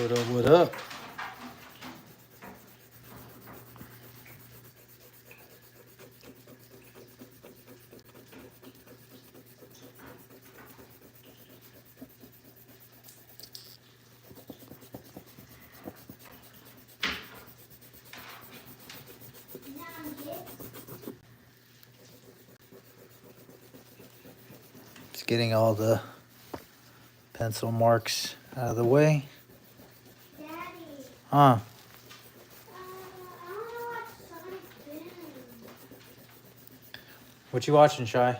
What up, what up? Just getting all the pencil marks out of the way. Daddy. Huh? What you watching, Shy?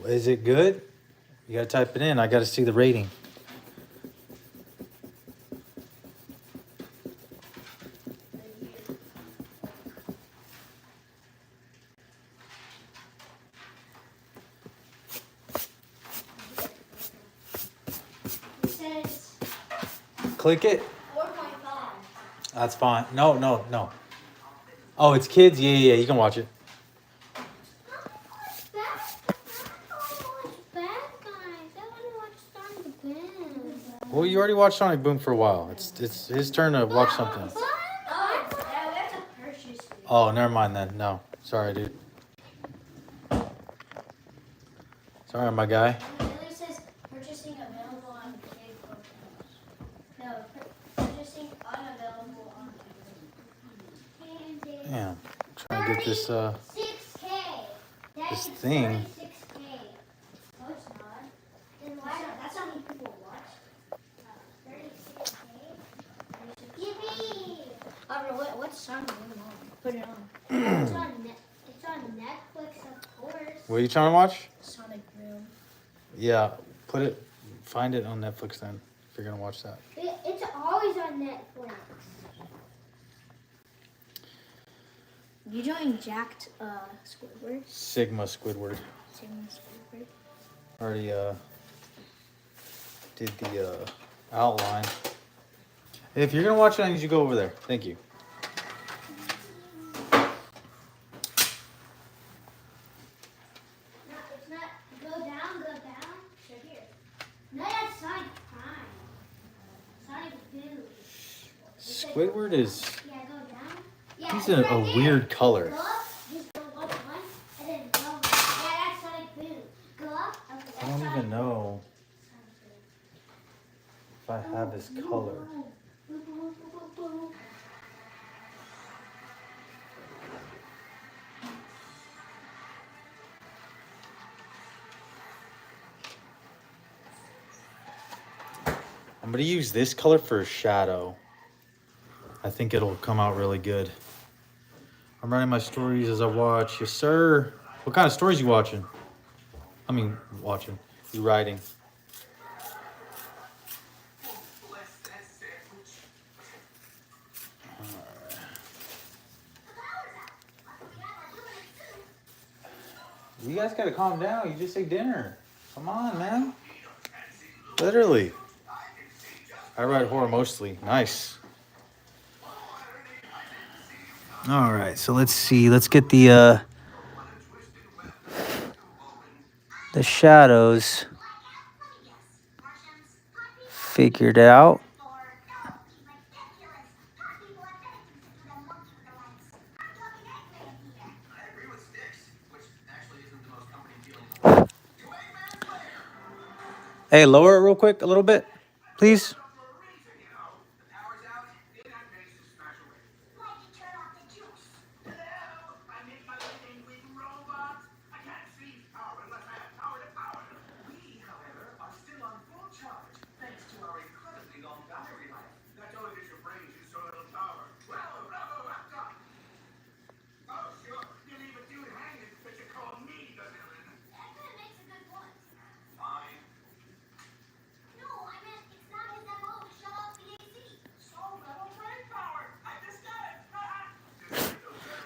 Is it good? You gotta type it in. I gotta see the rating. It says Click it. 4.5. That's fine. No. Oh, it's kids? Yeah. You can watch it. Well, you already watched Sonic Boom for a while. It's his turn to watch something. Oh, never mind then. No. Sorry, dude. Sorry, my guy. It says purchasing available on Big Book. No, purchasing unavailable on Big. Damn. I'm trying to get this 6K. this thing. 6K. No, it's not. Then why? That's how many people watch. 36K. Yippee! I don't know what's Sonic Boom on. Put it on. It's on Netflix, of course. What are you trying to watch? Sonic Boom. Yeah, find it on Netflix then, if you're gonna watch that. It's always on Netflix. You joined Jacked Squidward? Sigma Squidward. Sigma Squidward. Already did the outline. If you're gonna watch it, I need you to go over there. Thank you. No, it's not. Go down. Right here. No, that's Sonic Prime. Sonic Boom. Squidward is, Yeah, go down. Yeah, he's it's a right weird color. Go up, just go up one, and then go. Yeah, that's Sonic Boom. Go up. Okay, I don't that's even Sonic know Boom. if I have his color. I'm gonna use this color for a shadow. I think it'll come out really good. I'm writing my stories as I watch. Yes, sir. What kind of stories you watching? I mean, watching. You writing. You guys gotta calm down. You just say dinner. Come on, man. Literally. I write horror mostly. Nice. All right, so let's see. Let's get the shadows figured out. Hey, lower it real quick a little bit, please.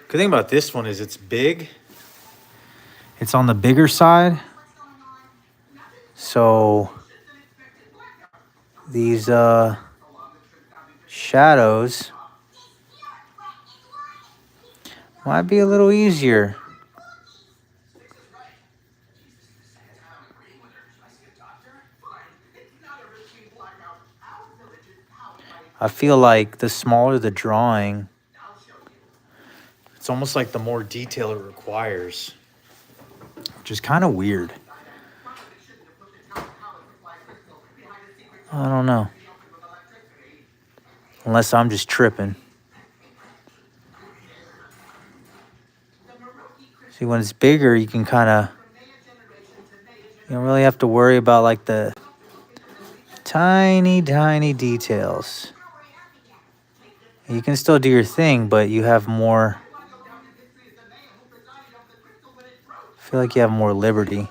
Good thing about this one is it's big. It's on the bigger side. So these shadows might be a little easier. I feel like the smaller the drawing, it's almost like the more detail it requires, which is kind of weird. I don't know. Unless I'm just tripping. See, when it's bigger, you can kind of, you don't really have to worry about like the tiny, tiny details. You can still do your thing, but you have more, I feel like you have more liberty.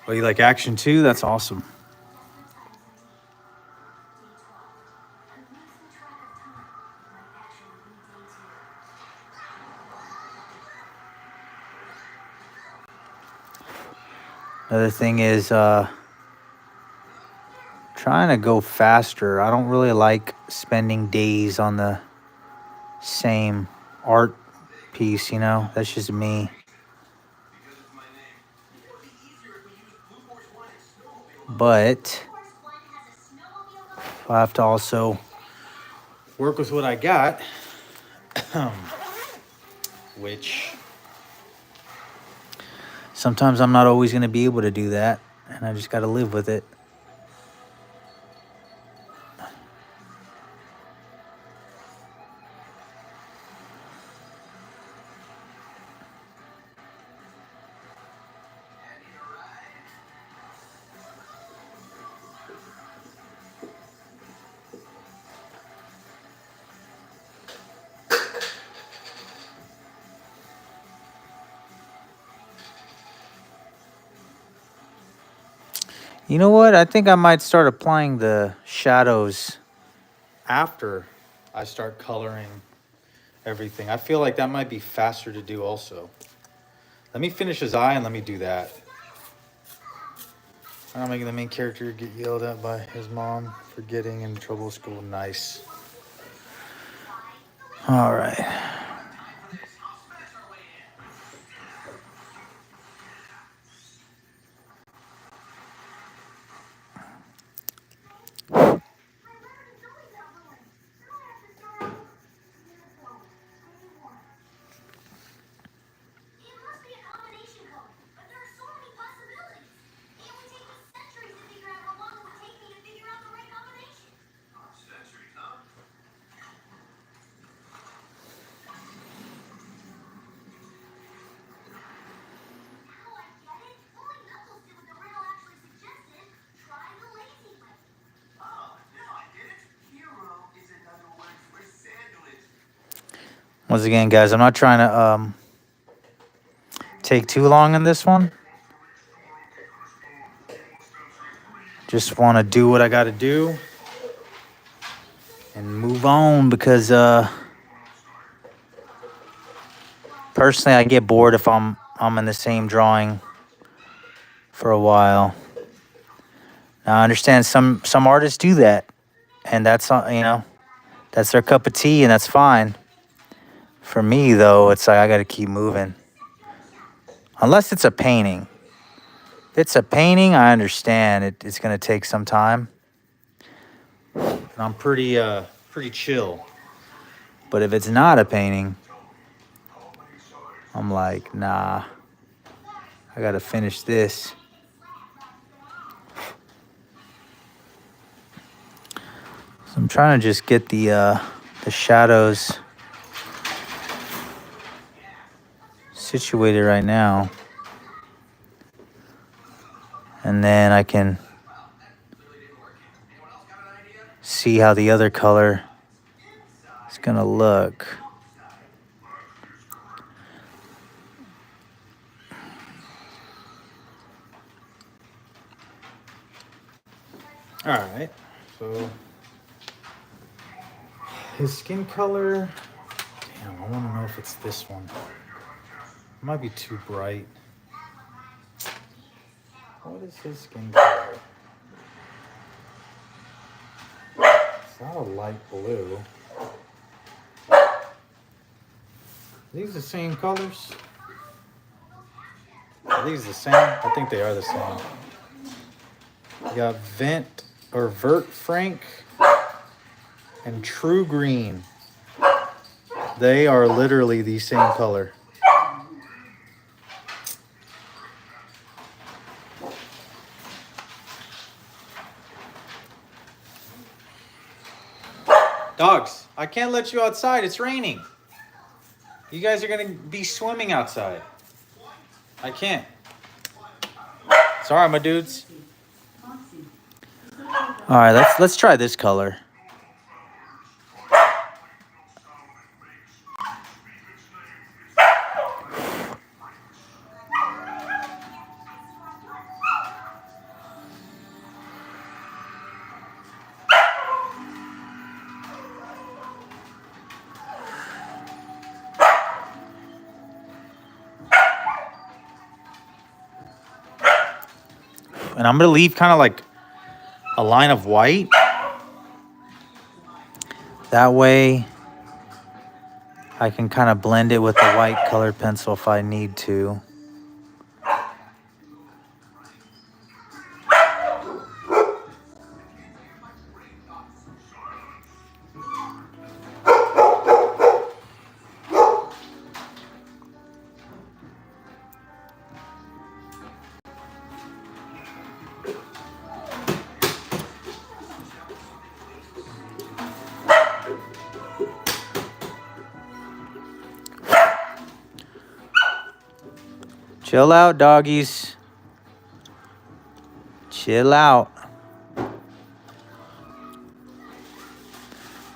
Oh, you like action too? That's awesome. Another thing is trying to go faster. I don't really like spending days on the same art piece, you know? That's just me. But I have to also work with what I got, which sometimes I'm not always going to be able to do that, and I just got to live with it. You know what? I think I might start applying the shadows after I start coloring everything. I feel like that might be faster to do also. Let me finish his eye and let me do that. I'm not making the main character get yelled at by his mom for getting in trouble at school. Nice. All right. Once again, guys, I'm not trying to take too long in this one. Just want to do what I got to do and move on because personally, I get bored if I'm in the same drawing for a while. Now, I understand some artists do that, and that's you know, that's their cup of tea, and that's fine. For me, though, it's like I got to keep moving. Unless it's a painting. If it's a painting, I understand it's going to take some time. And I'm pretty chill. But if it's not a painting, I'm like, nah, I got to finish this. So I'm trying to just get the shadows situated right now. And then I can see how the other color is gonna look. All right, so his skin color, damn, I wanna know if it's this one. It might be too bright. What is his skin color? It's not a light blue. Are these the same colors? Are these the same? I think they are the same. You got Vert Frank and True Green. They are literally the same color. Dogs, I can't let you outside. It's raining. You guys are gonna be swimming outside. I can't. Sorry, my dudes. All right, let's try this color. And I'm gonna leave kind of like a line of white. That way I can kind of blend it with the white colored pencil if I need to. Chill out, doggies. Chill out.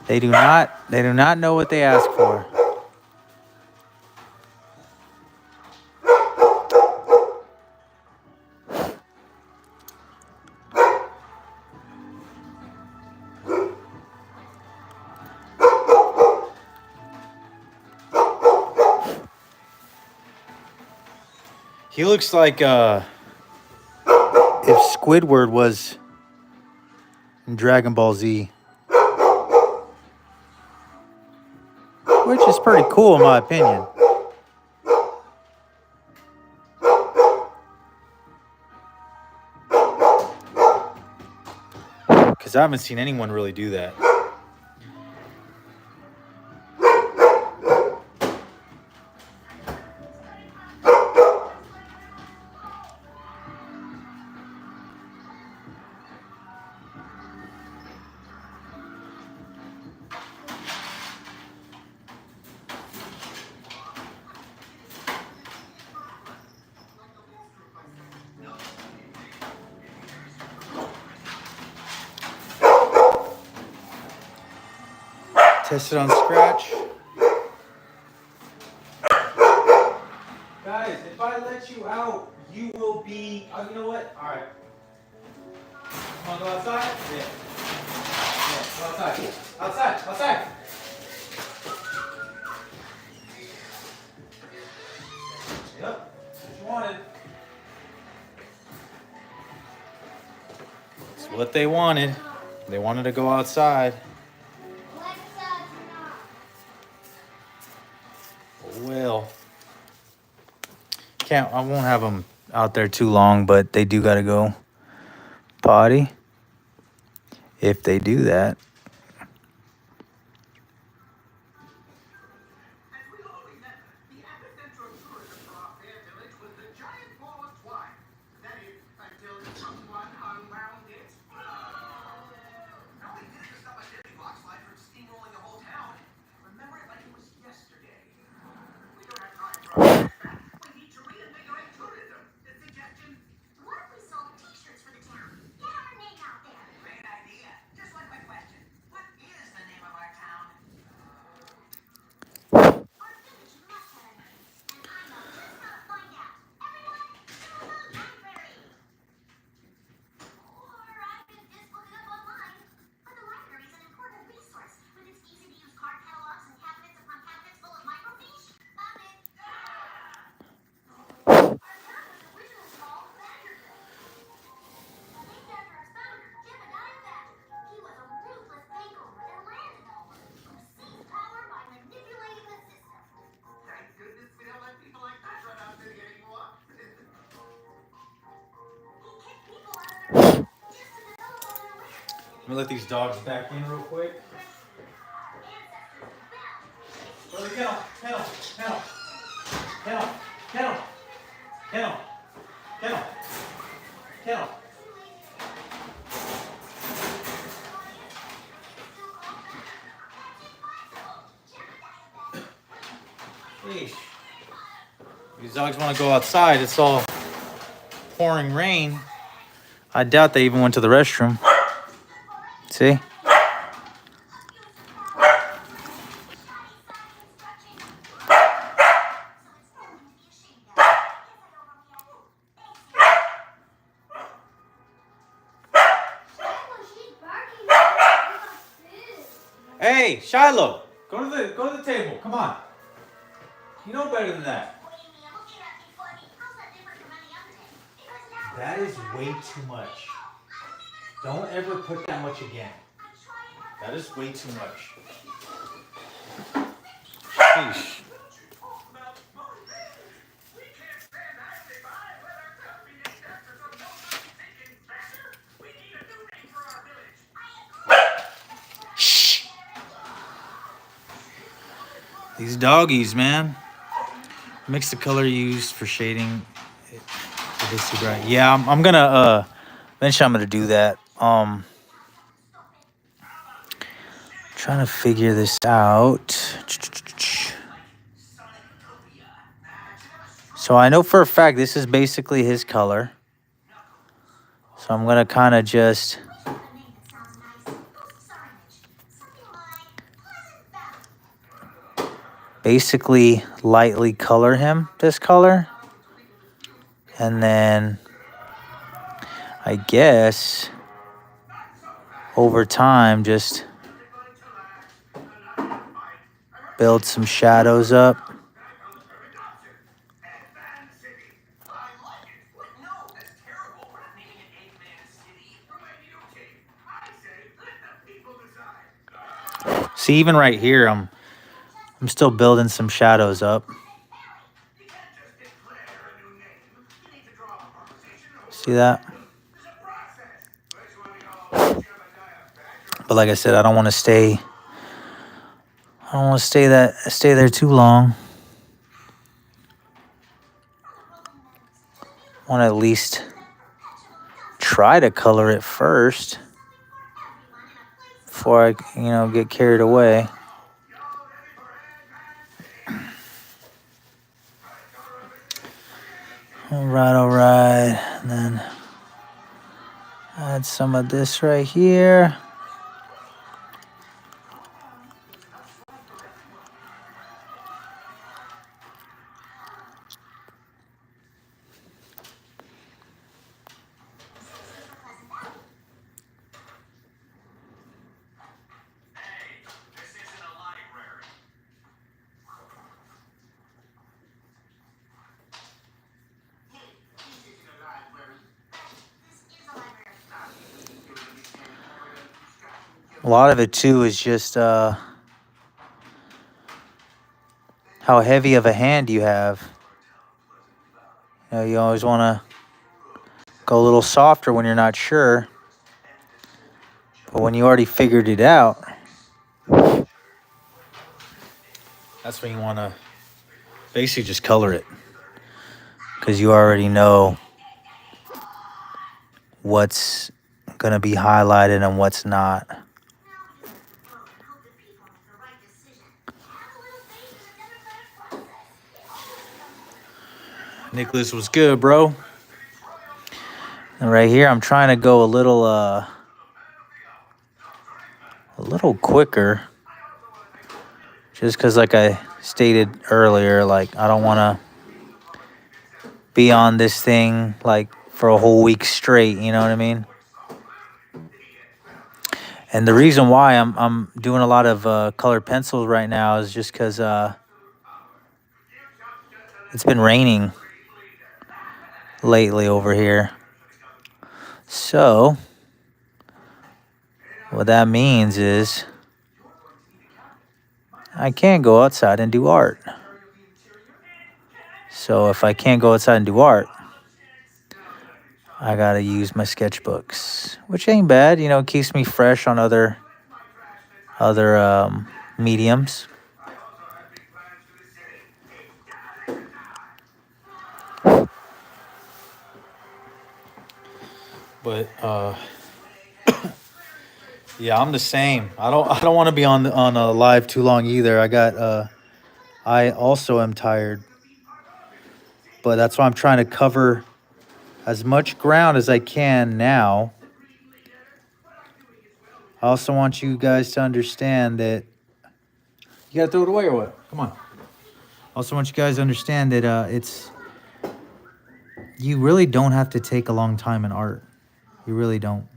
They do not know what they ask for. He looks like if Squidward was in Dragon Ball Z. Which is pretty cool in my opinion. Because I haven't seen anyone really do that. Test it on scratch. Guys, if I let you out, you will be. You know what? All right. Want to go outside? Yeah. Yeah. Go outside. Outside. Outside. Yep. That's what you wanted. That's what they wanted. They wanted to go outside. Well, I won't have them out there too long, but they do got to go potty if they do that. me let these dogs back in real quick. Brother, kennel, kennel, kennel, kennel, kennel, kennel, kennel, kennel. Sheesh. These dogs want to go outside. It's all pouring rain. I doubt they even went to the restroom. See? Hey, Shiloh, go to the table. Come on. You know better than that. That is way too much. Don't ever put that much again. That is way too much. Sheesh. Shh. These doggies, man. Mix the color used for shading. It is too bright. Yeah, I'm gonna eventually I'm gonna do that. Trying to figure this out. So I know for a fact this is basically his color. So I'm gonna kind of just basically lightly color him this color. And then I guess over time just build some shadows up. See, even right here, I'm still building some shadows up. See that? But like I said, I don't want to stay there too long. I want to at least try to color it first before I, get carried away. All right. And then add some of this right here. A lot of it too is just how heavy of a hand you have. You always want to go a little softer when you're not sure. But when you already figured it out, that's when you want to basically just color it. Because you already know what's going to be highlighted and what's not. Nicholas was good, bro. And right here, I'm trying to go a little quicker. Just because, like I stated earlier, like I don't want to be on this thing like for a whole week straight. You know what I mean? And the reason why I'm doing a lot of colored pencils right now is just because it's been raining lately over here. So what that means is I can't go outside and do art. So if I can't go outside and do art, I gotta use my sketchbooks, which ain't bad. You know, it keeps me fresh on other mediums. But yeah, I'm the same. I don't want to be on a live too long either. I also am tired, but that's why I'm trying to cover as much ground as I can now. I also want you guys to understand that you gotta throw it away or what? Come on. I also want you guys to understand that you really don't have to take a long time in art. You really don't.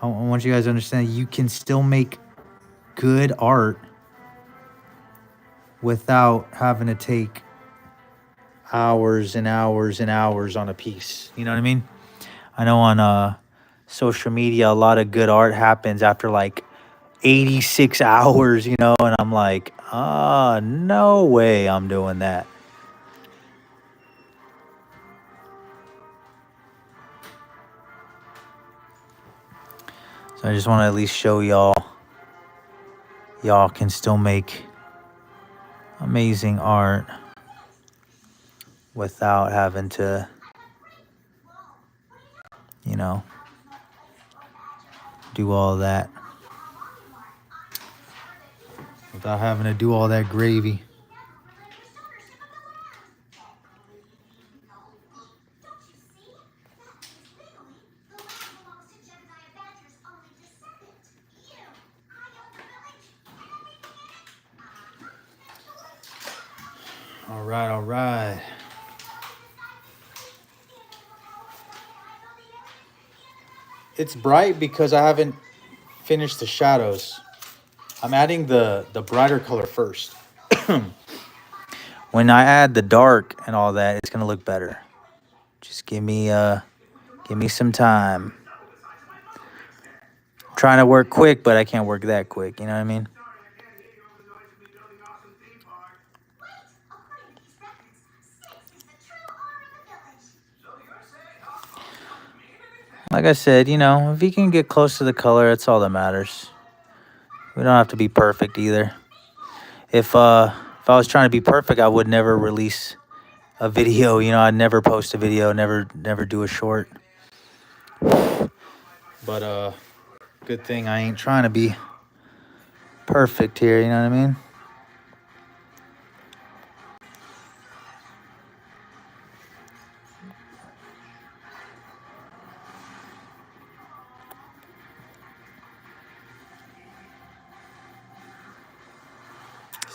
I want you guys to understand you can still make good art without having to take hours and hours and hours on a piece. You know what I mean? I know on social media, a lot of good art happens after like 86 hours, you know, and I'm like, no way I'm doing that. So I just want to at least show y'all can still make amazing art without having to, you know, do all that. Without having to do all that gravy. All right, all right. It's bright because I haven't finished the shadows. I'm adding the brighter color first. When I add the dark and all that, it's gonna look better. Just give me some time. I'm trying to work quick, but I can't work that quick. You know what I mean? Like I said, you know, if you can get close to the color, that's all that matters. We don't have to be perfect either. If I was trying to be perfect, I would never release a video. You know, I'd never post a video, never do a short. But good thing I ain't trying to be perfect here. You know what I mean?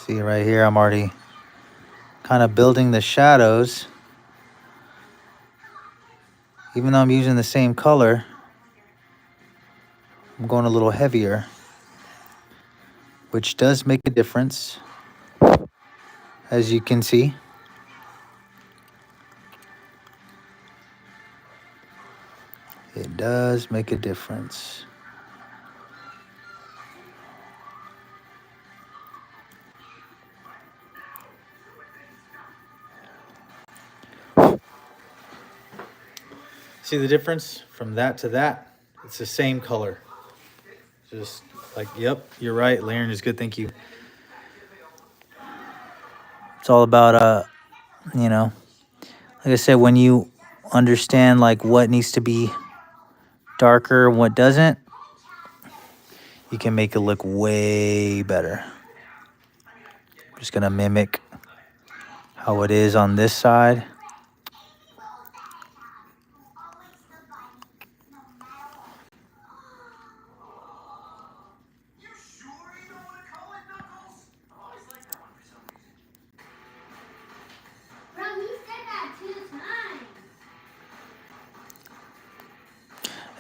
See right here, I'm already kind of building the shadows. Even though I'm using the same color, I'm going a little heavier, which does make a difference, as you can see. It does make a difference. See the difference from that to that? It's the same color. Just like, yep, you're right. Layering is good. Thank you. It's all about, you know, like I said, when you understand like what needs to be darker and what doesn't, you can make it look way better. I'm just gonna mimic how it is on this side.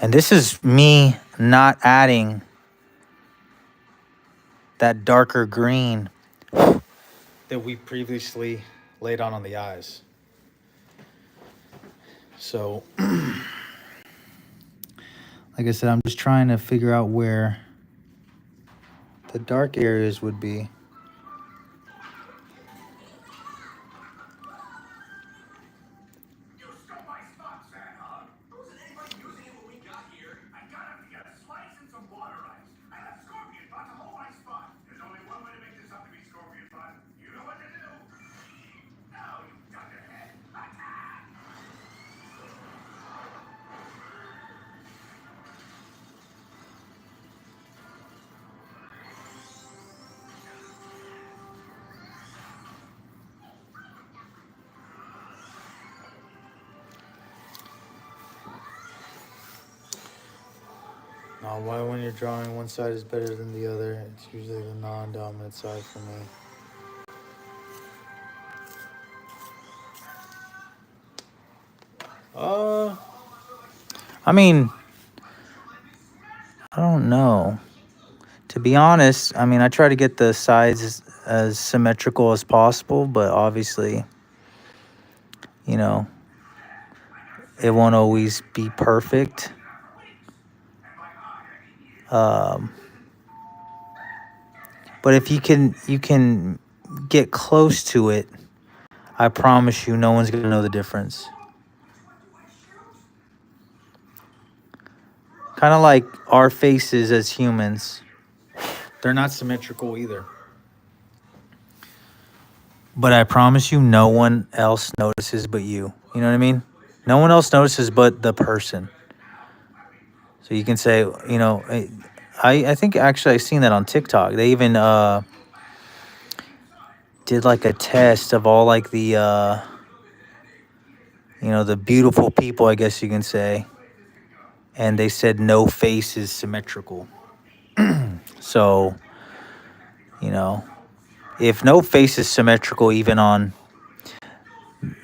And this is me not adding that darker green that we previously laid on the eyes. So, like I said, I'm just trying to figure out where the dark areas would be. Why when you're drawing one side is better than the other? It's usually the non-dominant side for me. I mean, I don't know. To be honest, I mean, I try to get the sides as symmetrical as possible, but obviously, you know, it won't always be perfect. But if you can get close to it, I promise you, no one's gonna know the difference. Kind of like our faces as humans. They're not symmetrical either. But I promise you, no one else notices but you. You know what I mean? No one else notices but the person. So you can say, you know, I think actually I've seen that on TikTok. They even did like a test of all like the, you know, the beautiful people, I guess you can say. And they said no face is symmetrical. So, you know, if no face is symmetrical, even on,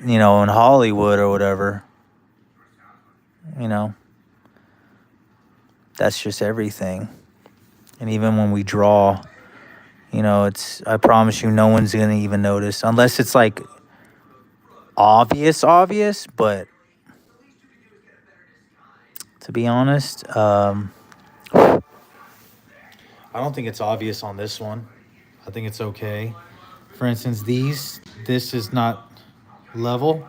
you know, in Hollywood or whatever, you know, that's just everything. And even when we draw, you know, I promise you, no one's going to even notice unless it's like obvious. But to be honest, I don't think it's obvious on this one. I think it's okay. For instance, this is not level.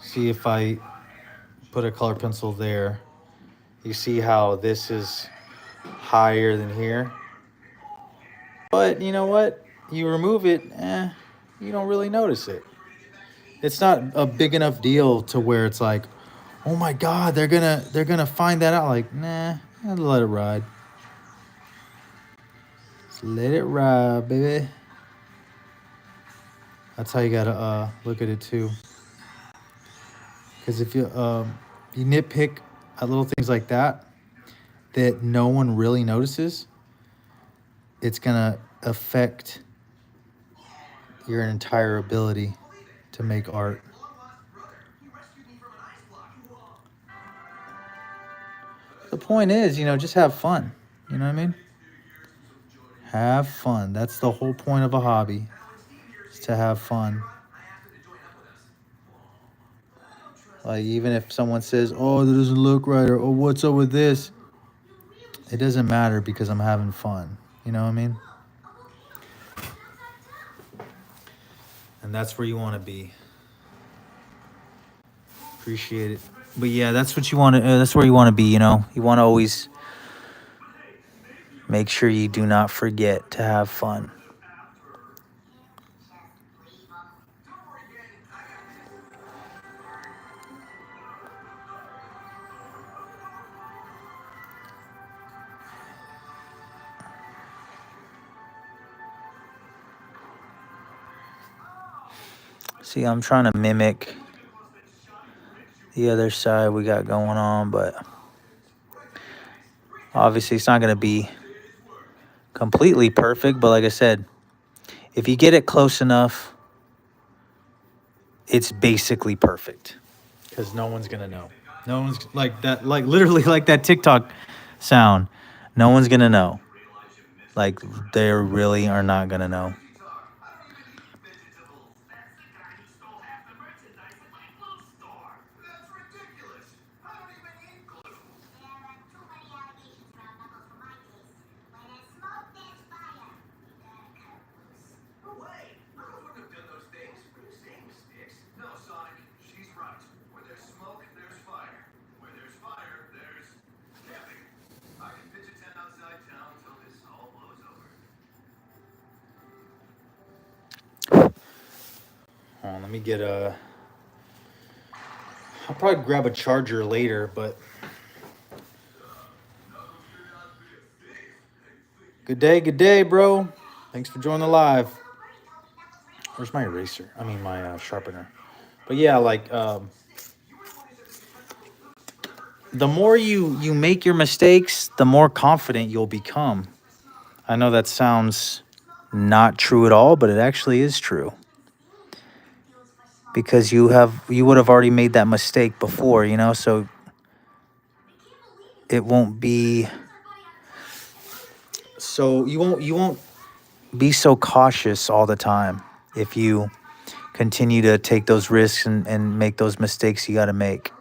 See if I put a color pencil there. You see how this is higher than here? But you know what? You remove it, you don't really notice it. It's not a big enough deal to where it's like, oh my God, they're gonna find that out. Like, nah, I'll let it ride. Just let it ride, baby. That's how you gotta look at it too. Because if you nitpick at little things like that no one really notices, it's gonna affect your entire ability to make art. The point is, you know, just have fun. You know what I mean? Have fun. That's the whole point of a hobby, is to have fun. Like, even if someone says, oh, that doesn't look right, or oh, what's up with this? It doesn't matter because I'm having fun. You know what I mean? And that's where you want to be. Appreciate it. but yeah, that's what you want to. That's where you want to be. You know, you want to always make sure you do not forget to have fun. See, I'm trying to mimic the other side we got going on, but obviously it's not going to be completely perfect. But like I said, if you get it close enough, it's basically perfect. Because no one's gonna know. No one's like that, like literally like that TikTok Sound. No one's going to know. Like, they really are not going to know. Hold on, let me get I'll probably grab a charger later, but good day, bro. Thanks for joining the live. Where's my eraser? I mean, my sharpener. But yeah, like, the more you make your mistakes, the more confident you'll become. I know that sounds not true at all, but it actually is true. Because you would have already made that mistake before, you know, so it won't be so you won't be so cautious all the time if you continue to take those risks and make those mistakes you got to make.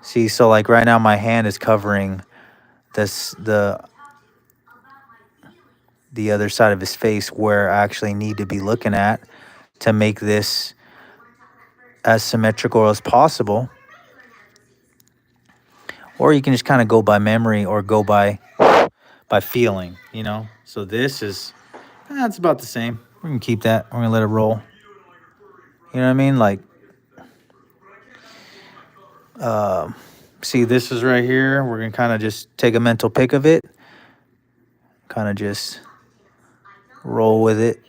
See, so like right now my hand is covering this the other side of his face where I actually need to be looking at to make this as symmetrical as possible. Or you can just kind of go by memory or go by feeling, you know. So this is it's about the same. We're gonna keep that. We're gonna let it roll. You know what I mean? Like, see, this is right here. We're gonna kind of just take a mental pic of it, kind of just roll with it.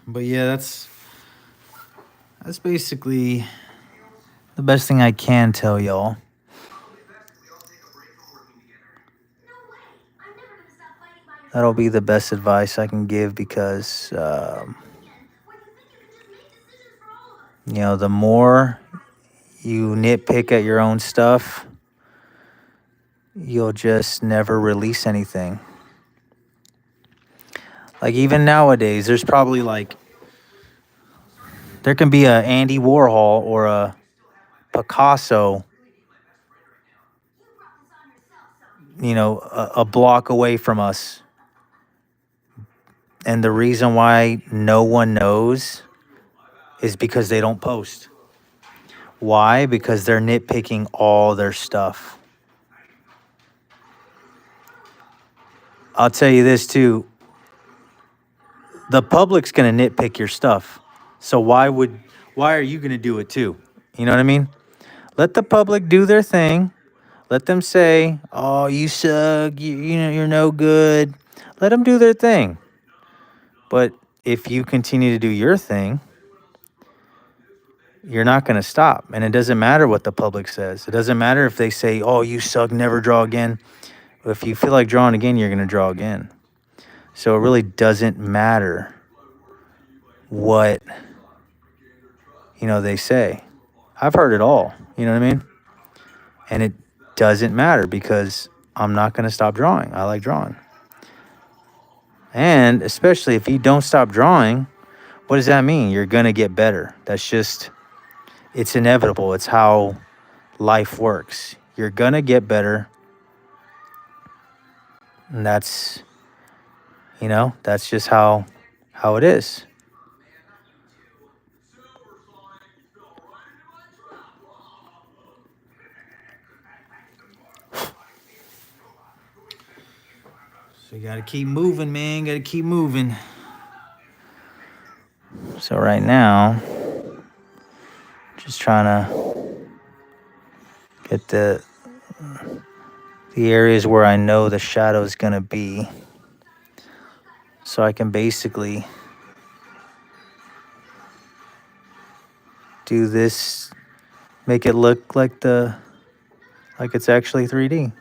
But yeah, that's basically the best thing I can tell y'all. That'll be the best advice I can give because, you know, the more you nitpick at your own stuff, you'll just never release anything. Like even nowadays, there's probably like, there can be a Andy Warhol or a Picasso, you know, a block away from us. And the reason why no one knows is because they don't post. Why? Because they're nitpicking all their stuff. I'll tell you this too. The public's going to nitpick your stuff. So why are you going to do it too? You know what I mean? Let the public do their thing. Let them say, "Oh, you suck. You know, you're no good." Let them do their thing. But if you continue to do your thing, you're not going to stop. And it doesn't matter what the public says. It doesn't matter if they say, "Oh, you suck, never draw again." If you feel like drawing again, you're going to draw again. So it really doesn't matter what, you know, they say. I've heard it all, you know what I mean? And it doesn't matter because I'm not going to stop drawing. I like drawing. And especially if you don't stop drawing, what does that mean? You're going to get better. That's just, it's inevitable. It's how life works. You're going to get better. And that's, you know, that's just how it is. So you got to keep moving, man. Got to keep moving. So right now, just trying to get the areas where I know the shadow is going to be. So I can basically do this, make it look like it's actually 3D.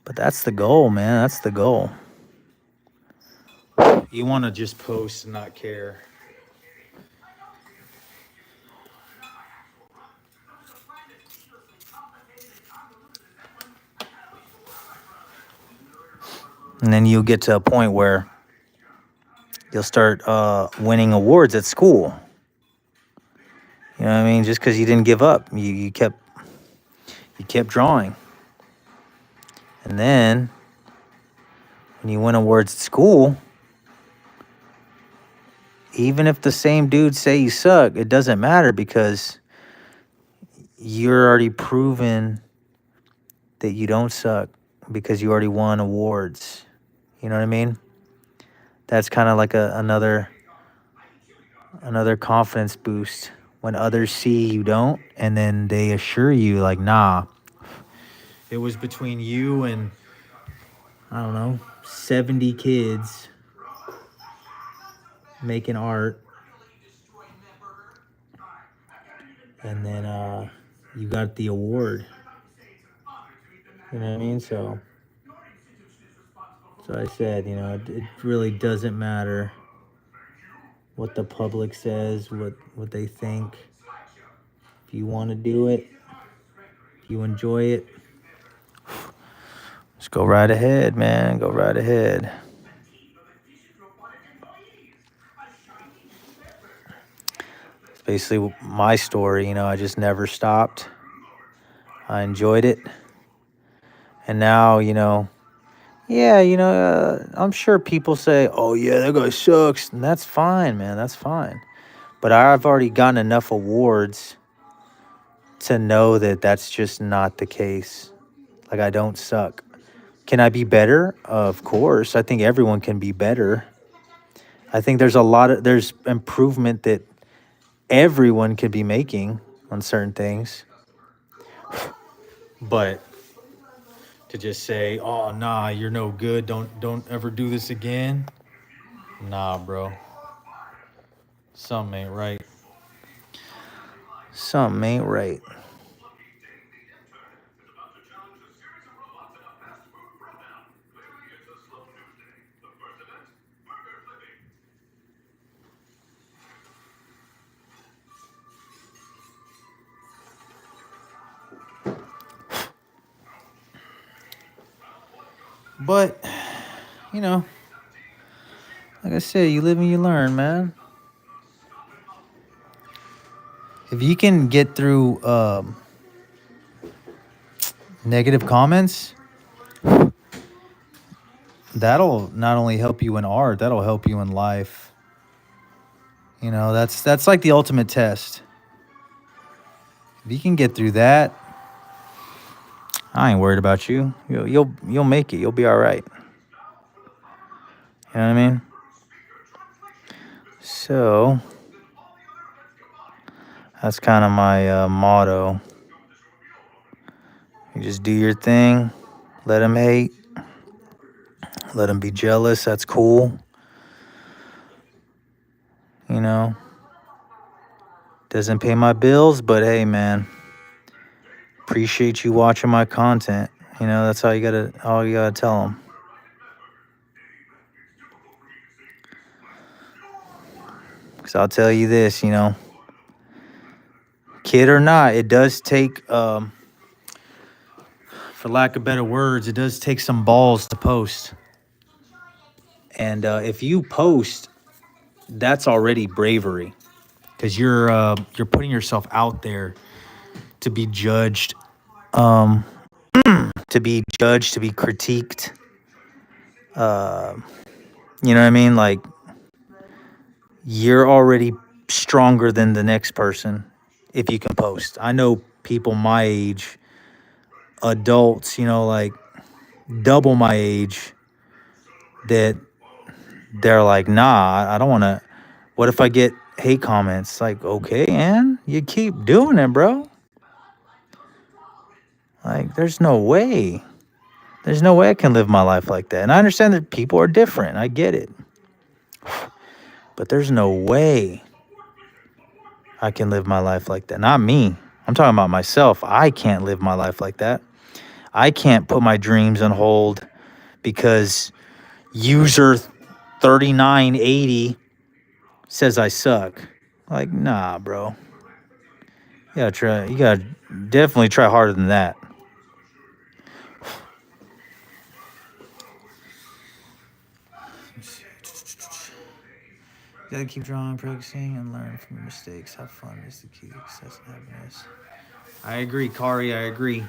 But that's the goal, man. That's the goal. You want to just post and not care. And then you'll get to a point where you'll start winning awards at school. You know what I mean? Just because you didn't give up, you kept drawing. And then when you win awards at school, even if the same dudes say you suck, it doesn't matter because you're already proven that you don't suck because you already won awards. You know what I mean? That's kind of like another confidence boost when others see you don't, and then they assure you like, nah, it was between you and I don't know 70 kids making art, and then you got the award. You know what I mean? So I said, you know, it really doesn't matter what the public says, what they think. If you want to do it, if you enjoy it, just go right ahead, man. Go right ahead. It's basically my story. You know, I just never stopped. I enjoyed it. And now, you know, yeah, you know, I'm sure people say, oh, yeah, that guy sucks. And that's fine, man. That's fine. But I've already gotten enough awards to know that that's just not the case. Like, I don't suck. Can I be better? Of course. I think everyone can be better. I think there's there's improvement that everyone could be making on certain things. But to just say, oh, nah, you're no good. Don't ever do this again. Nah, bro. Something ain't right. Something ain't right. But, you know, like I said, you live and you learn, man. If you can get through negative comments, that'll not only help you in art, that'll help you in life. You know, that's like the ultimate test. If you can get through that, I ain't worried about you. You'll make it. You'll be all right. You know what I mean? So that's kind of my motto. You just do your thing. Let them hate. Let them be jealous. That's cool. You know, doesn't pay my bills, but hey, man, appreciate you watching my content. You know, that's all you gotta tell them. Because I'll tell you this, you know, kid or not, it does take, for lack of better words, it does take some balls to post. And if you post, that's already bravery, because you're putting yourself out there to be judged, to be critiqued. You know what I mean? Like, you're already stronger than the next person if you can post. I know people my age, adults, you know, like double my age, that they're like, nah, I don't want to. What if I get hate comments? Like, okay, and you keep doing it, bro. Like, there's no way. There's no way I can live my life like that. And I understand that people are different. I get it. But there's no way I can live my life like that. Not me. I'm talking about myself. I can't live my life like that. I can't put my dreams on hold because user 3980 says I suck. Like, nah, bro. You gotta definitely try harder than that. You gotta keep drawing, practicing, and learn from your mistakes. Have fun is the key to success and happiness. I agree, Kari. I agree.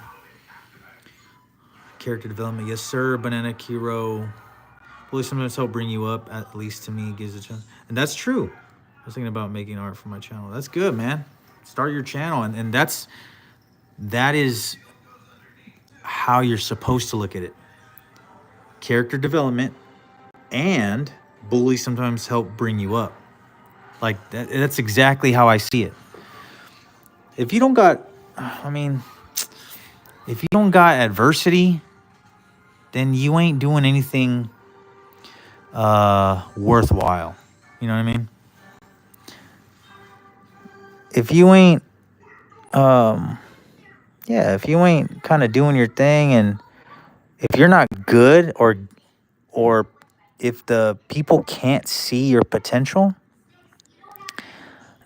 Character development, yes, sir. Banana Kiro. Bullies sometimes help bring you up. At least to me, gives a chance, and that's true. I was thinking about making art for my channel. That's good, man. Start your channel, and that is how you're supposed to look at it. Character development and bullies sometimes help bring you up. Like that's exactly how I see it. If you don't got, I mean, if you don't got adversity, then you ain't doing anything worthwhile. You know what I mean? If you ain't, yeah, if you ain't kind of doing your thing, and if you're not good, or if the people can't see your potential,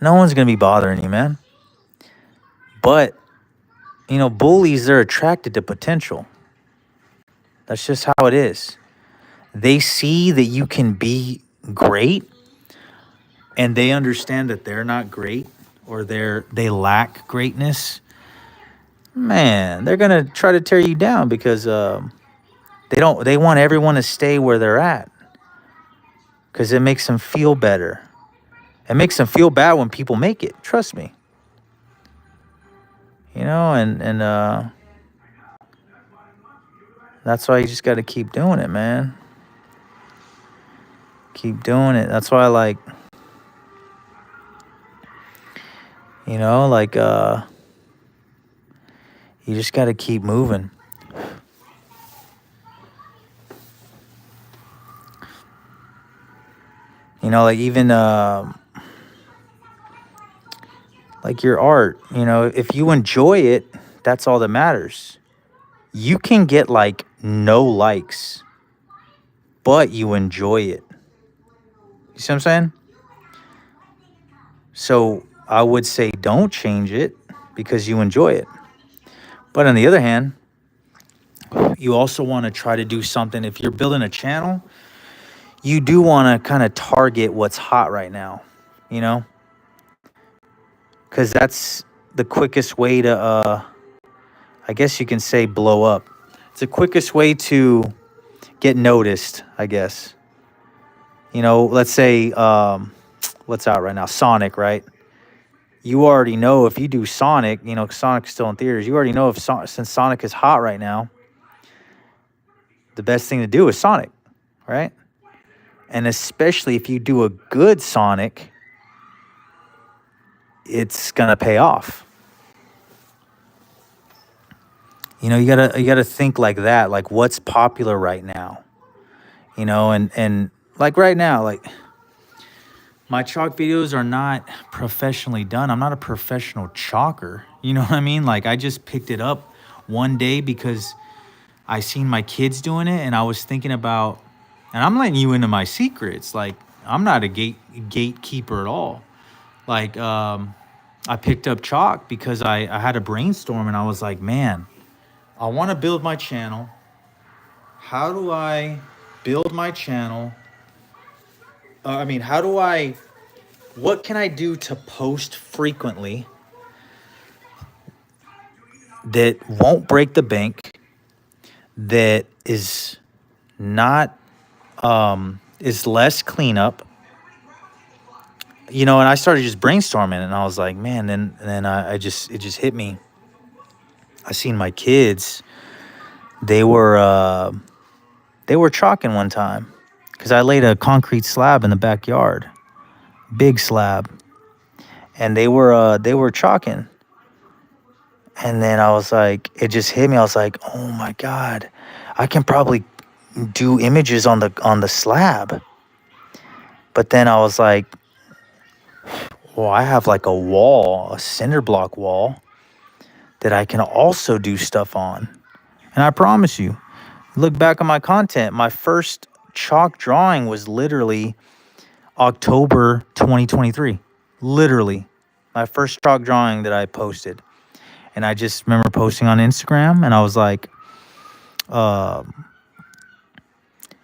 no one's gonna be bothering you, man. But bullies, they're attracted to potential. That's just how it is. They see that you can be great, and they understand that they're not great, or they lack greatness. Man, they're gonna try to tear you down because they want everyone to stay where they're at because it makes them feel better. It makes them feel bad when people make it. Trust me. And that's why you just got to keep doing it, man. Keep doing it. That's why I like, you just got to keep moving. Like even like your art, if you enjoy it, that's all that matters. You can get like no likes, but you enjoy it. You see what I'm saying? So I would say don't change it because you enjoy it. But on the other hand, you also want to try to do something. If you're building a channel, you do want to kind of target what's hot right now, because that's the quickest way to, I guess you can say, blow up. It's the quickest way to get noticed, I guess. Let's say, what's out right now? Sonic, right? You already know if you do Sonic, Sonic's still in theaters. You already know since Sonic is hot right now, the best thing to do is Sonic, right? And especially if you do a good Sonic, it's gonna pay off. You gotta think like that, like what's popular right now, and like right now, like my chalk videos are not professionally done. I'm not a professional chalker. You know what I mean? Like I just picked it up one day because I seen my kids doing it, and I was thinking about, and I'm letting you into my secrets. Like I'm not a gatekeeper at all. Like I picked up chalk because I had a brainstorm, and I was like, man, I want to build my channel. How do I build my channel? What can I do to post frequently that won't break the bank, that is not, is less cleanup? And I started just brainstorming, and I was like, man, then it just hit me. I seen my kids, they were chalking one time because I laid a concrete slab in the backyard, big slab, and they were chalking. And then I was like, it just hit me. I was like, oh my God, I can probably do images on the slab. But then I was like, well, I have like a cinder block wall that I can also do stuff on. And I promise you, look back on my content. My first chalk drawing was literally October 2023. Literally my first chalk drawing that I posted. And I just remember posting on Instagram, and I was like,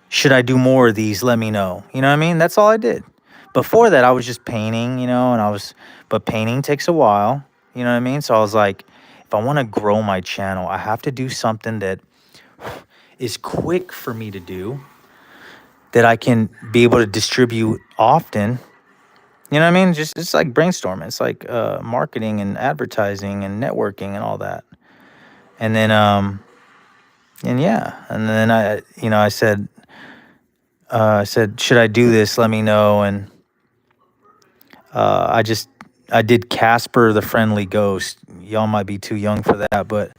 should I do more of these? Let me know. You know what I mean? That's all I did. Before that, I was just painting, but painting takes a while. You know what I mean? So I was like, if I want to grow my channel, I have to do something that is quick for me to do, that I can be able to distribute often. You know what I mean? Just it's like brainstorming. It's like marketing and advertising and networking and all that. And then and yeah, and then I said, should I do this? Let me know. And I just I did Casper the Friendly Ghost. Y'all might be too young for that, but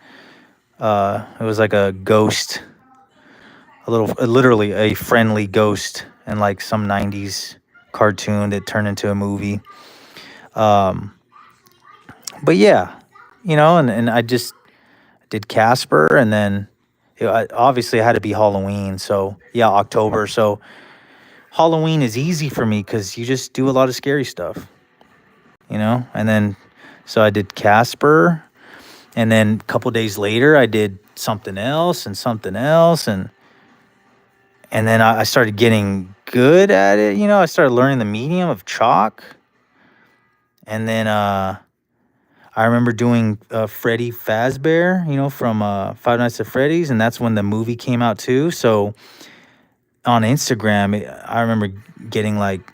it was like a ghost, literally a friendly ghost, and like some '90s cartoon that turned into a movie. Um, but yeah, and I just did Casper, and then obviously it had to be Halloween. So yeah, October. So Halloween is easy for me because you just do a lot of scary stuff, And then so I did Casper, and then a couple days later I did something else and something else, and then I started getting good at it. I started learning the medium of chalk, and then I remember doing Freddy Fazbear, from Five Nights at Freddy's, and that's when the movie came out too. So on Instagram, I remember getting like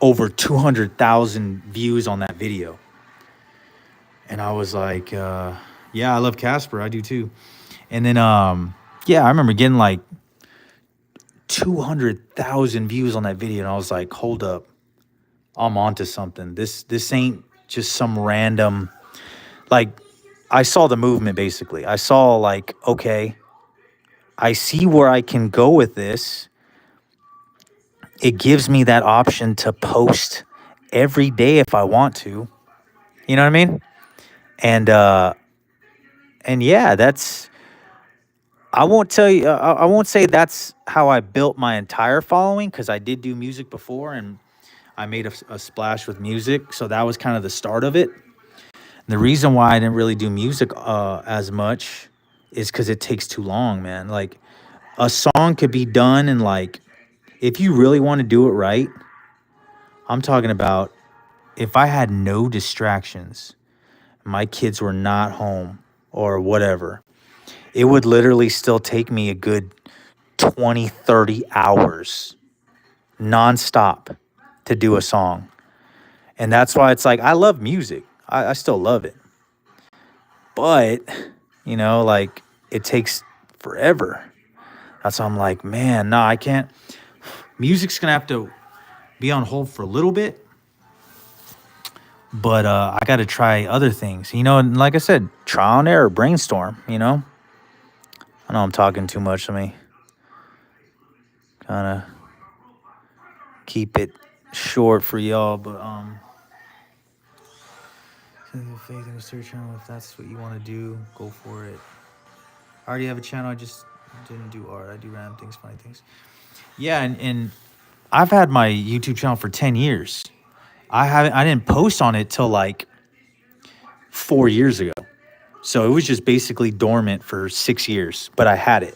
over 200,000 views on that video. And I was like, yeah, I love Casper. I do too. And then, yeah, I remember getting like 200,000 views on that video. And I was like, hold up, I'm onto something. This ain't just some random, like, I saw the movement basically. I saw like, okay, I see where I can go with this. It gives me that option to post every day if I want to. You know what I mean? And yeah, that's I won't tell you I won't say that's how I built my entire following, cuz I did do music before, and I made a splash with music, so that was kind of the start of it. The reason why I didn't really do music as much is cuz it takes too long, man. Like a song could be done in like, if you really want to do it right, I'm talking about if I had no distractions, my kids were not home or whatever, it would literally still take me a good 20, 30 hours nonstop to do a song. And that's why it's like, I love music. I still love it. But, like it takes forever. That's why I'm like, man, no, I can't. Music's going to have to be on hold for a little bit. But I got to try other things, and like I said, trial and error, brainstorm, I know I'm talking too much. Let me kind of keep it short for y'all, but faith in a search channel, if that's what you want to do, go for it. I already have a channel, I just didn't do art. I do random things, funny things. Yeah, and I've had my YouTube channel for 10 years. I didn't post on it till like 4 years ago. So it was just basically dormant for 6 years, but I had it,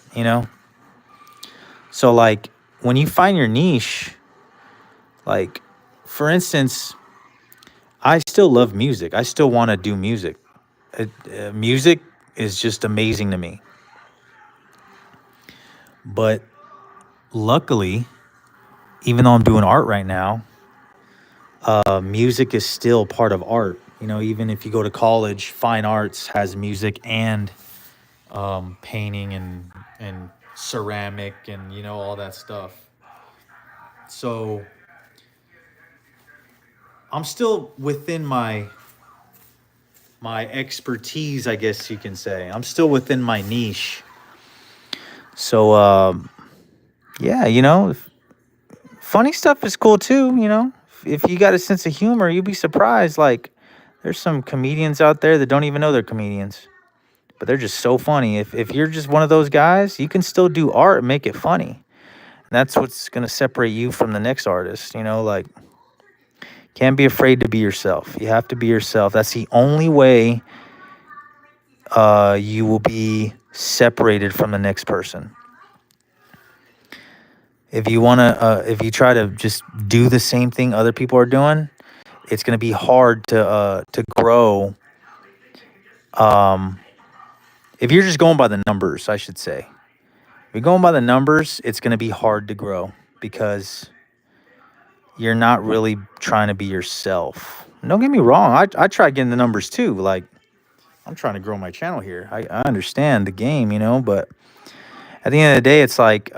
So like when you find your niche, like for instance, I still love music. I still want to do music. Music is just amazing to me. But luckily, even though I'm doing art right now, music is still part of art. Even if you go to college, fine arts has music and painting and ceramic and all that stuff. So I'm still within my expertise, I guess you can say. I'm still within my niche. So yeah, funny stuff is cool too. If you got a sense of humor, you'd be surprised. Like there's some comedians out there that don't even know they're comedians, but they're just so funny. If you're just one of those guys, you can still do art and make it funny. And that's what's going to separate you from the next artist. Like, can't be afraid to be yourself. You have to be yourself. That's the only way you will be separated from the next person. If you try to just do the same thing other people are doing, it's going to be hard to grow. If you're just going by the numbers, I should say, If you're going by the numbers, it's going to be hard to grow because you're not really trying to be yourself. Don't get me wrong. I try getting the numbers too. Like, I'm trying to grow my channel here. I understand the game, you know, but at the end of the day, it's like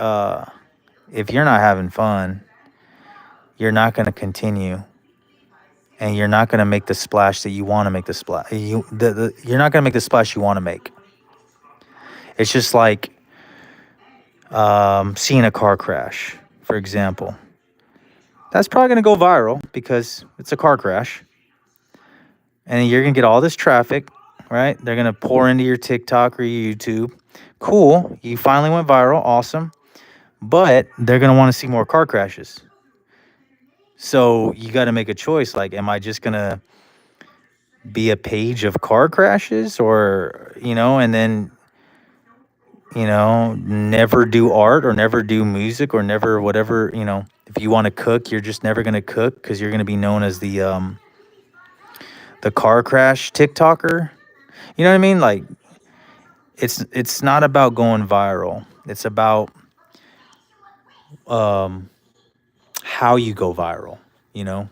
if you're not having fun, you're not going to continue, and you're not going to make the splash that you want to make the splash. You're not going to make the splash you want to make. It's just like seeing a car crash, for example. That's probably going to go viral because it's a car crash. And you're going to get all this traffic, right? They're going to pour into your TikTok or your YouTube. Cool. You finally went viral. Awesome. But they're going to want to see more car crashes. So you got to make a choice. Like, am I just going to be a page of car crashes or, you know, and then, you know, never do art or never do music or never whatever, you know, if you want to cook, you're just never going to cook because you're going to be known as the car crash TikToker. You know what I mean? Like, it's not about going viral. It's about how you go viral, you know?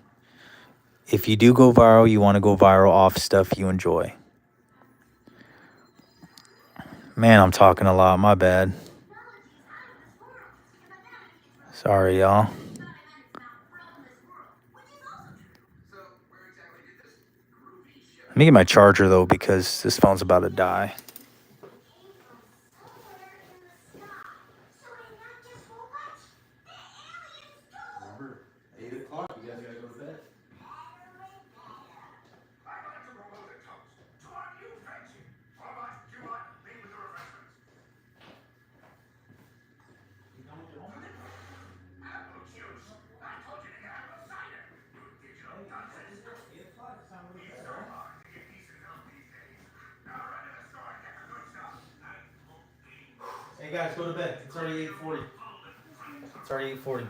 If you do go viral, you want to go viral off stuff you enjoy. Man, I'm talking a lot. My bad. Sorry, y'all. Let me get my charger, though, because this phone's about to die. Remember, 8 o'clock, you guys gotta go to bed. Hey guys, go to bed. It's already 8:40. It's already 8:40.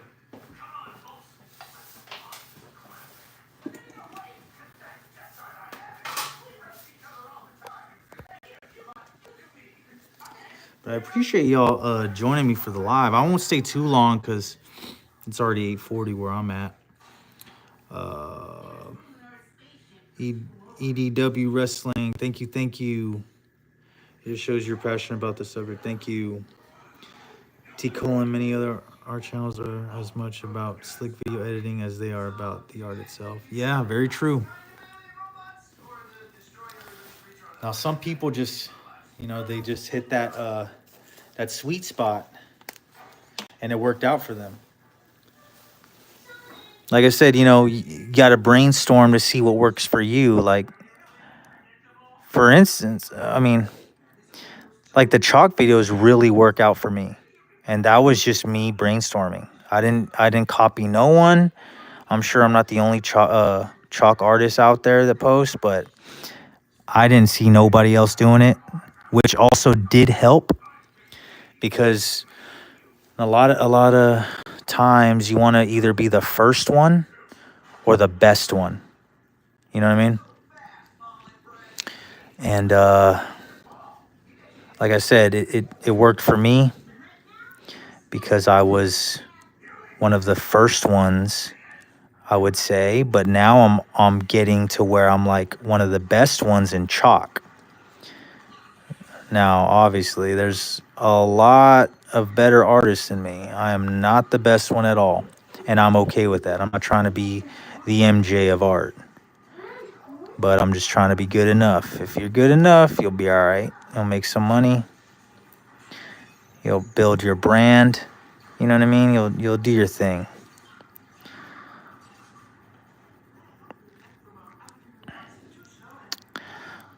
But I appreciate y'all joining me for the live. I won't stay too long because it's already 8:40 where I'm at. EDW Wrestling, thank you, thank you. It just shows you're passionate about the subject. Thank you. T. Cole and many other art channels are as much about slick video editing as they are about the art itself. Yeah, very true. Now, some people just, you know, they just hit that that sweet spot, and it worked out for them. Like I said, you know, you got to brainstorm to see what works for you. Like, for instance, I mean, like the chalk videos really work out for me. And that was just me brainstorming. I didn't copy no one. I'm sure I'm not the only chalk artist out there that posts, but I didn't see nobody else doing it, which also did help because a lot of times you want to either be the first one or the best one. You know what I mean? And like I said, it worked for me because I was one of the first ones, I would say, but now I'm getting to where I'm like one of the best ones in chalk. Now, obviously, there's a lot of better artists than me. I am not the best one at all, and I'm okay with that. I'm not trying to be the MJ of art, but I'm just trying to be good enough. If you're good enough, you'll be all right. You'll make some money. You'll build your brand. You know what I mean? You'll do your thing.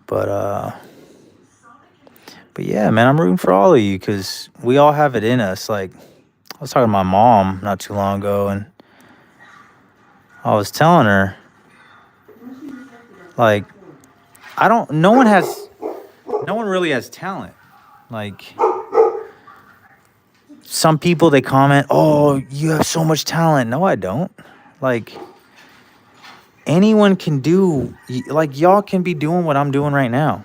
But yeah, man, I'm rooting for all of you because we all have it in us. Like, I was talking to my mom not too long ago, and I was telling her, like, no one really has talent. Like, some people, they comment, oh, you have so much talent. No, I don't. Like, anyone can do, like, y'all can be doing what I'm doing right now.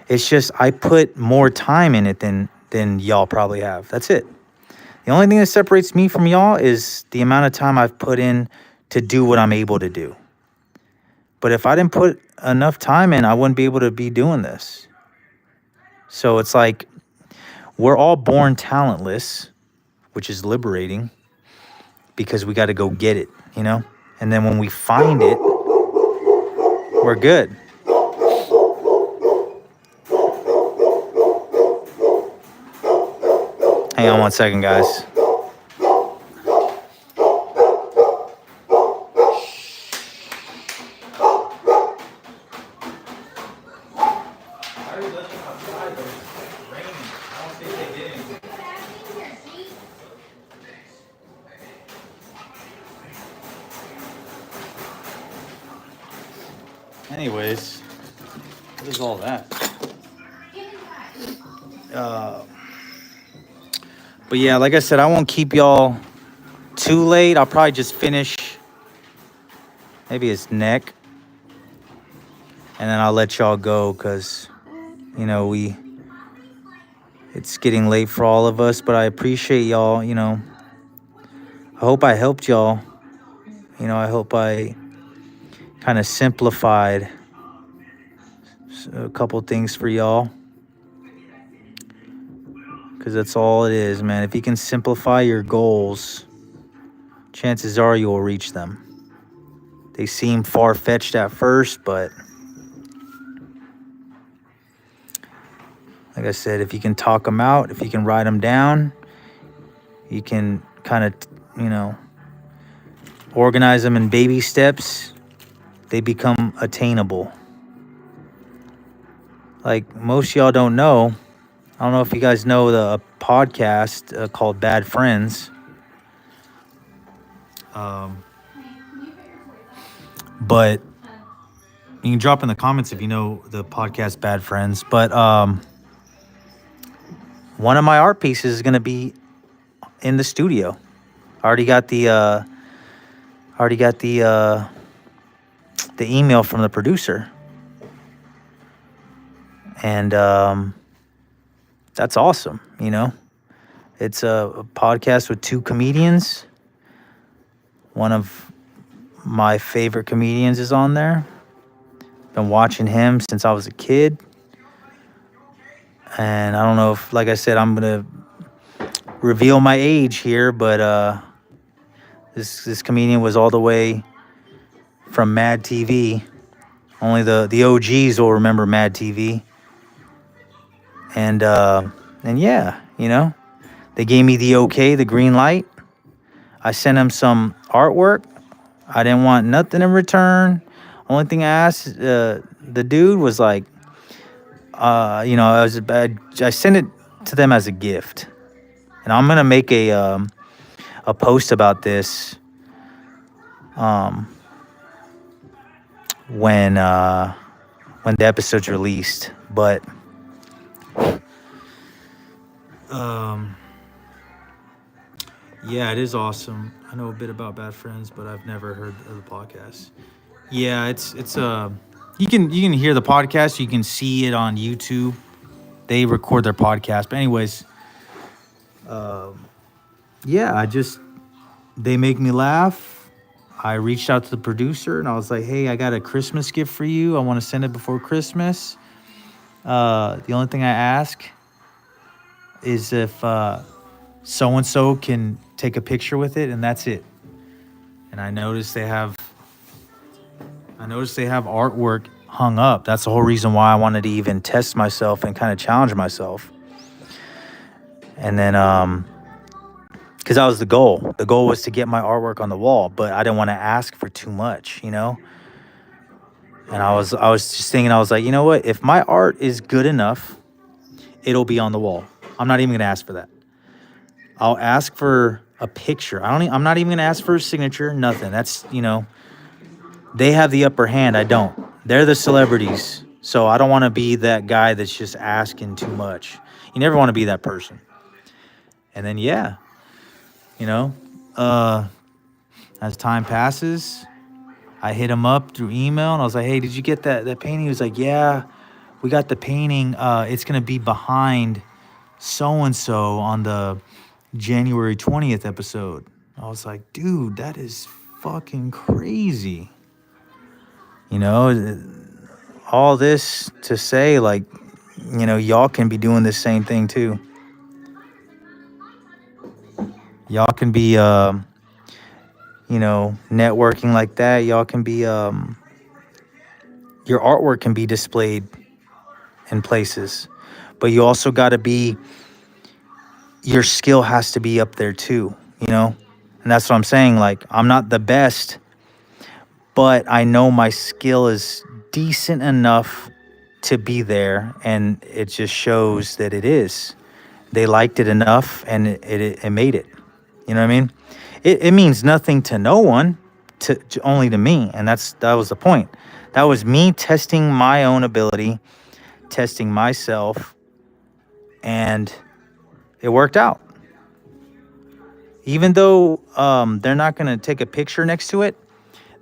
It's just I put more time in it than than y'all probably have. That's it. The only thing that separates me from y'all is the amount of time I've put in to do what I'm able to do. But if I didn't put enough time in, I wouldn't be able to be doing this. So it's like we're all born talentless, which is liberating because we got to go get it, you know? And then when we find it, we're good. Hang on 1 second, guys. Anyways, what is all that? But yeah, like I said, I won't keep y'all too late. I'll probably just finish maybe his neck. And then I'll let y'all go because, you know, it's getting late for all of us. But I appreciate y'all, you know. I hope I helped y'all. You know, I hope I kind of simplified a couple things for y'all. Because that's all it is, man. If you can simplify your goals, chances are you will reach them. They seem far-fetched at first, but like I said, if you can talk them out, if you can write them down, you can kind of, you know, organize them in baby steps, they become attainable. Like most of y'all don't know, I don't know if you guys know the podcast called Bad Friends. But you can drop in the comments if you know the podcast Bad Friends. But one of my art pieces is going to be in the studio. I already got the email from the producer. And that's awesome, you know. It's a podcast with two comedians. One of my favorite comedians is on there. Been watching him since I was a kid. And I don't know if, like I said, I'm going to reveal my age here, but this comedian was all the way from Mad TV. Only the OGs will remember Mad TV. And yeah, you know, they gave me the okay, the green light. I sent him some artwork. I didn't want nothing in return. Only thing I asked the dude was like, you know, I sent it to them as a gift. And I'm gonna make a post about this when the episode's released. But yeah, it is awesome. I know a bit about Bad Friends, but I've never heard of the podcast. Yeah, it's you can hear the podcast, you can see it on YouTube. They record their podcast. But anyways, yeah, they make me laugh. I reached out to the producer and I was like, hey, I got a Christmas gift for you. I want to send it before Christmas. The only thing I ask is if so-and-so can take a picture with it, and that's it. And I noticed they have artwork hung up. That's the whole reason why I wanted to even test myself and kind of challenge myself. And then, because that was the goal. The goal was to get my artwork on the wall, but I didn't want to ask for too much, you know? And I was just thinking, I was like, you know what? If my art is good enough, it'll be on the wall. I'm not even going to ask for that. I'll ask for a picture. I'm not even going to ask for a signature, nothing. That's, you know, they have the upper hand. I don't. They're the celebrities. So I don't want to be that guy that's just asking too much. You never want to be that person. And then, yeah, you know, as time passes, I hit him up through email and I was like, hey, did you get that painting? He was like, yeah, we got the painting. It's going to be behind so-and-so on the January 20th episode. I was like, dude, that is fucking crazy. You know, all this to say, like, you know, y'all can be doing the same thing too. Y'all can be, you know, networking like that. Y'all can be, your artwork can be displayed in places. But you also got to be, your skill has to be up there too, you know? And that's what I'm saying. Like, I'm not the best, but I know my skill is decent enough to be there. And it just shows that it is. They liked it enough and it made it. You know what I mean? It means nothing to no one, to only to me. And that was the point. That was me testing my own ability, testing myself, and it worked out. Even though they're not going to take a picture next to it,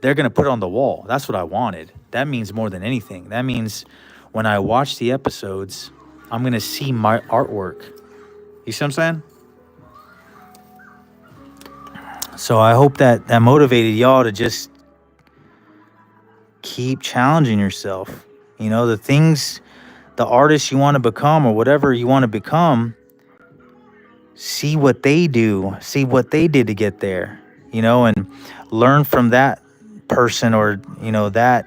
they're going to put it on the wall. That's what I wanted. That means more than anything. That means when I watch the episodes, I'm going to see my artwork. You see what I'm saying? So I hope that motivated y'all to just keep challenging yourself. You know, the things, the artists you want to become or whatever you want to become, see what they do, see what they did to get there, you know, and learn from that person or, you know, that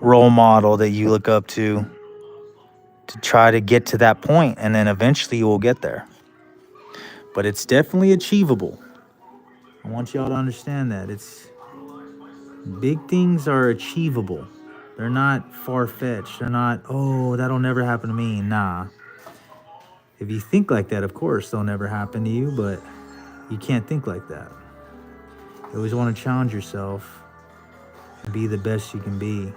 role model that you look up to try to get to that point, and then eventually you will get there. But it's definitely achievable. I want y'all to understand that. Big things are achievable. They're not far-fetched. They're not, oh, that'll never happen to me. Nah. If you think like that, of course, they'll never happen to you, but you can't think like that. You always want to challenge yourself and be the best you can be.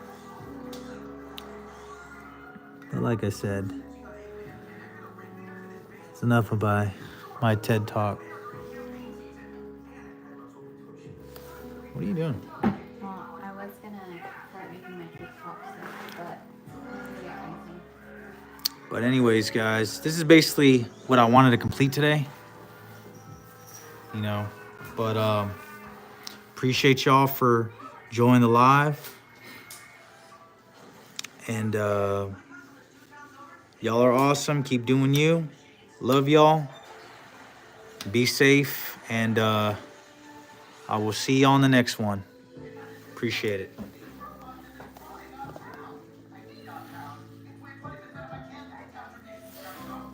But like I said, it's enough of my TED Talk. What are you doing? Well, I was gonna start making my TikTok stuff, but yeah, anything. But anyways, guys, this is basically what I wanted to complete today. You know, but appreciate y'all for joining the live. And y'all are awesome. Keep doing you. Love y'all. Be safe. And I will see y'all on the next one. Appreciate it.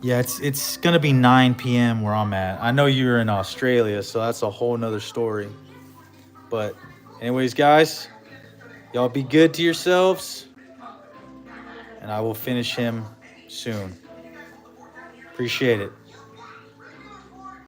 Yeah, it's gonna be 9 p.m. where I'm at. I know you're in Australia, so that's a whole nother story. But anyways, guys, y'all be good to yourselves. And I will finish him soon. Appreciate it.